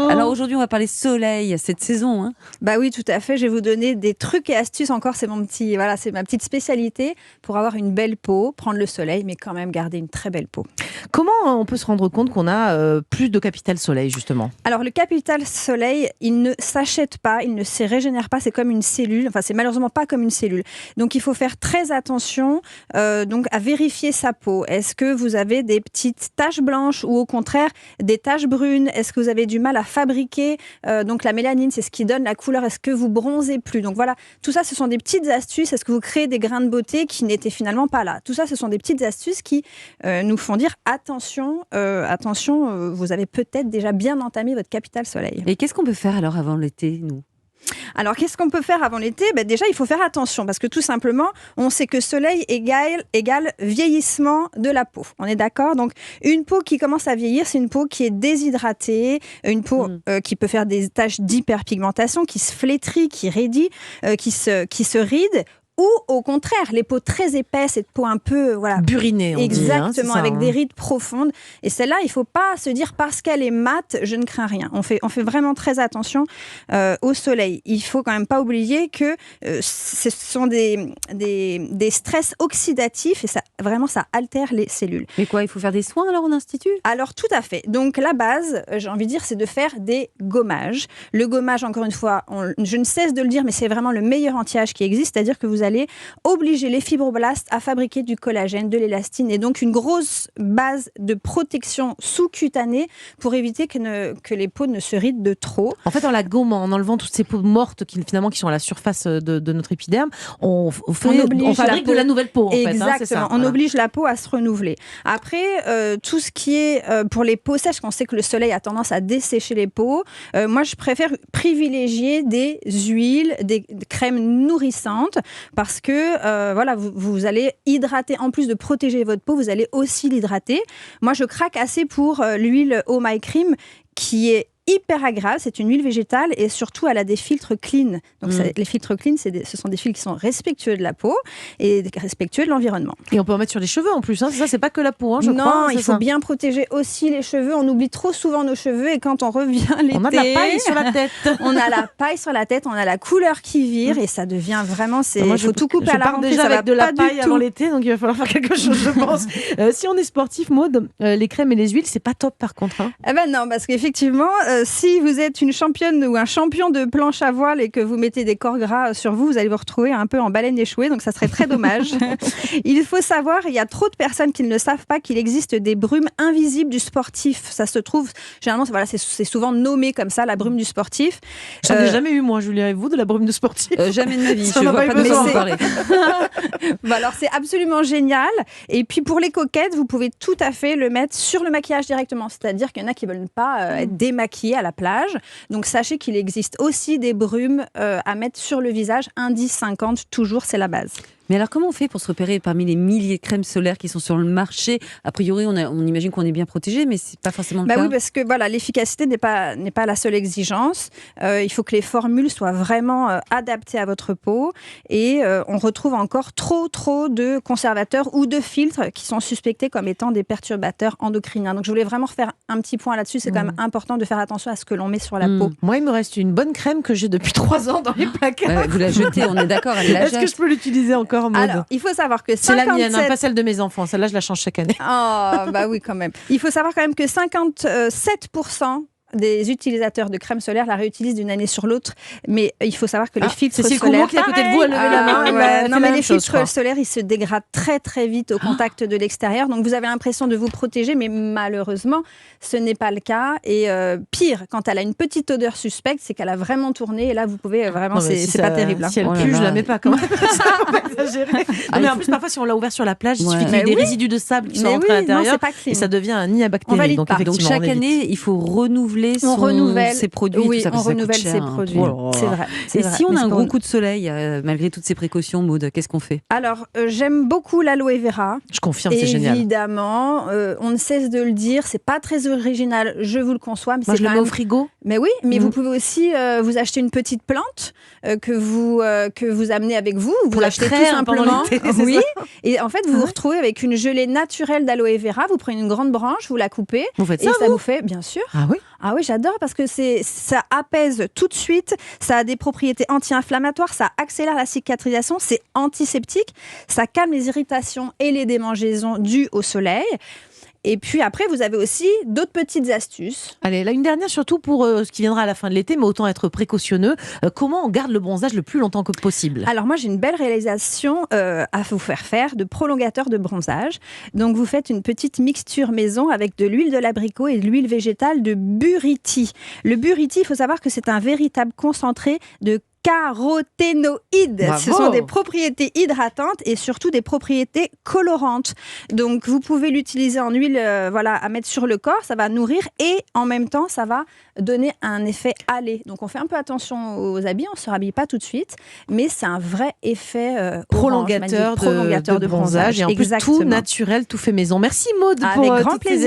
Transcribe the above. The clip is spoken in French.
Alors aujourd'hui, on va parler soleil, cette saison. Hein. Bah oui, tout à fait. Je vais vous donner des trucs et astuces encore. C'est ma petite spécialité pour avoir une belle peau, prendre le soleil, mais quand même garder une très belle peau. Comment on peut se rendre compte qu'on a plus de capital soleil, justement ? Alors, le capital soleil, il ne s'achète pas, il ne se régénère pas. C'est comme une cellule. Enfin, c'est malheureusement pas comme une cellule. Donc, il faut faire très attention à vérifier sa peau. Est-ce que vous avez des petites taches blanches ou au contraire des taches brunes ? Est-ce que vous avez du mal à fabriquer donc la mélanine, c'est ce qui donne la couleur. Est-ce que vous bronzez plus ? Donc voilà, tout ça, ce sont des petites astuces. Est-ce que vous créez des grains de beauté qui n'étaient finalement pas là ? Tout ça, ce sont des petites astuces qui nous font dire attention, vous avez peut-être déjà bien entamé votre capital soleil. Et qu'est-ce qu'on peut faire alors avant l'été, nous ? Alors, qu'est-ce qu'on peut faire avant l'été ? Déjà, il faut faire attention parce que tout simplement, on sait que soleil égale vieillissement de la peau. On est d'accord ? Donc, une peau qui commence à vieillir, c'est une peau qui est déshydratée, une peau qui peut faire des taches d'hyperpigmentation, qui se flétrit, qui raidit, qui se ride. Ou au contraire, les peaux très épaisses, cette peau un peu burinée, on exactement, dit, hein, avec des rides profondes. Et celle-là, il ne faut pas se dire parce qu'elle est mate, je ne crains rien. On fait vraiment très attention au soleil. Il faut quand même pas oublier que ce sont des stress oxydatifs et ça altère les cellules. Mais quoi, il faut faire des soins alors en institut ? Alors tout à fait. Donc la base, j'ai envie de dire, c'est de faire des gommages. Le gommage, encore une fois, je ne cesse de le dire, mais c'est vraiment le meilleur anti-âge qui existe, c'est-à-dire que vous allez obliger les fibroblastes à fabriquer du collagène, de l'élastine et donc une grosse base de protection sous-cutanée pour éviter que les peaux ne se rident de trop. En fait, en la gommant, en enlevant toutes ces peaux mortes qui sont à la surface de notre épiderme, on fabrique de la nouvelle peau. Exactement, c'est ça, on oblige la peau à se renouveler. Après, tout ce qui est pour les peaux sèches, qu'on sait que le soleil a tendance à dessécher les peaux, moi je préfère privilégier des huiles, des crèmes nourrissantes parce que vous allez hydrater, en plus de protéger votre peau, vous allez aussi l'hydrater. Moi, je craque assez pour l'huile Oh My Cream qui est hyper agréable, c'est une huile végétale et surtout elle a des filtres clean. Donc les filtres clean, ce sont des filtres qui sont respectueux de la peau et respectueux de l'environnement. Et on peut en mettre sur les cheveux en plus, hein, c'est ça, c'est pas que la peau, je crois. Non, il faut bien protéger aussi les cheveux. On oublie trop souvent nos cheveux et quand on revient l'été, on a de la paille sur la tête. On a la paille sur la tête, on a la couleur qui vire et ça devient vraiment, il faut tout couper à la rentrée. Je pars déjà avec de la paille avant tout. l'été, donc il va falloir faire quelque chose, je pense. Si on est sportif, Maud, les crèmes et les huiles, c'est pas top par contre. Hein. Eh ben non, parce qu'effectivement, si vous êtes une championne ou un champion de planche à voile et que vous mettez des corps gras sur vous, vous allez vous retrouver un peu en baleine échouée, donc ça serait très dommage. Il faut savoir, il y a trop de personnes qui ne savent pas qu'il existe des brumes invisibles du sportif. Ça se trouve, généralement, c'est souvent nommé comme ça, la brume du sportif. J'en ai jamais eu, moi, Julia, et vous, de la brume du sportif Jamais de ma vie, je vois pas de quoi en parler. Alors, c'est absolument génial. Et puis, pour les coquettes, vous pouvez tout à fait le mettre sur le maquillage directement. C'est-à-dire qu'il y en a qui ne veulent pas être démaquillés à la plage. Donc, sachez qu'il existe aussi des brumes à mettre sur le visage. Indice 50, toujours, c'est la base. Mais alors, comment on fait pour se repérer parmi les milliers de crèmes solaires qui sont sur le marché ? A priori, on imagine qu'on est bien protégé, mais c'est pas forcément le cas. Oui, parce que l'efficacité n'est pas la seule exigence. Il faut que les formules soient vraiment adaptées à votre peau. Et on retrouve encore trop de conservateurs ou de filtres qui sont suspectés comme étant des perturbateurs endocriniens. Donc, je voulais vraiment refaire un petit point là-dessus. C'est quand même important de faire attention à ce que l'on met sur la peau. Moi, il me reste une bonne crème que j'ai depuis 3 ans dans les placards. Vous la jetez, on est d'accord. Est-ce que je peux l'utiliser encore ? Alors, il faut savoir que 57... C'est la mienne, pas celle de mes enfants. Celle-là, je la change chaque année. Oh, bah oui, quand même. Il faut savoir quand même que 57% des utilisateurs de crème solaire la réutilisent d'une année sur l'autre, mais il faut savoir que les filtres solaires... C'est Cécile qui est à côté de vous, elle levait la main. Non, mais les filtres solaires, ils se dégradent très très vite au contact de l'extérieur, donc vous avez l'impression de vous protéger, mais malheureusement, ce n'est pas le cas. Et pire, quand elle a une petite odeur suspecte, c'est qu'elle a vraiment tourné, et là, vous pouvez vraiment... c'est pas terrible. Si elle pue, je la mets pas quand même. Ça va pas exagérer. Mais en plus, parfois, si on l'a ouvert sur la plage, il suffit qu'il y ait des résidus de sable qui sont rentrés à l'intérieur, et ça devient un nid à bactéries. Donc chaque année, il faut renouveler ses produits. Oui, tout ça, on renouvelle ses produits. C'est vrai. Et si on a un gros coup de soleil, malgré toutes ces précautions, Maud, qu'est-ce qu'on fait ? Alors, j'aime beaucoup l'aloe vera. Je confirme, c'est génial. Évidemment, on ne cesse de le dire, c'est pas très original, je vous le conçois. Mais moi, je le mets au frigo. Mais oui, mais vous pouvez aussi vous acheter une petite plante que vous amenez avec vous. Vous l'achetez tout simplement. Oui. Et en fait, vous vous retrouvez avec une gelée naturelle d'aloe vera. Vous prenez une grande branche, vous la coupez. Vous faites ça, et ça vous fait, bien sûr. Ah oui. Ah oui, j'adore parce que ça apaise tout de suite. Ça a des propriétés anti-inflammatoires. Ça accélère la cicatrisation. C'est antiseptique. Ça calme les irritations et les démangeaisons dues au soleil. Et puis après, vous avez aussi d'autres petites astuces. Allez, là, une dernière surtout pour ce qui viendra à la fin de l'été, mais autant être précautionneux. Comment on garde le bronzage le plus longtemps que possible ? Alors moi, j'ai une belle réalisation à vous faire de prolongateur de bronzage. Donc vous faites une petite mixture maison avec de l'huile de l'abricot et de l'huile végétale de buriti. Le buriti, il faut savoir que c'est un véritable concentré de caroténoïdes. Bravo. Ce sont des propriétés hydratantes et surtout des propriétés colorantes. Donc, vous pouvez l'utiliser en huile à mettre sur le corps. Ça va nourrir et en même temps, ça va donner un effet hâlé. Donc, on fait un peu attention aux habits. On ne se rhabille pas tout de suite. Mais c'est un vrai effet prolongateur de bronzage. Et en plus, tout naturel, tout fait maison. Merci Maud pour avec grand plaisir.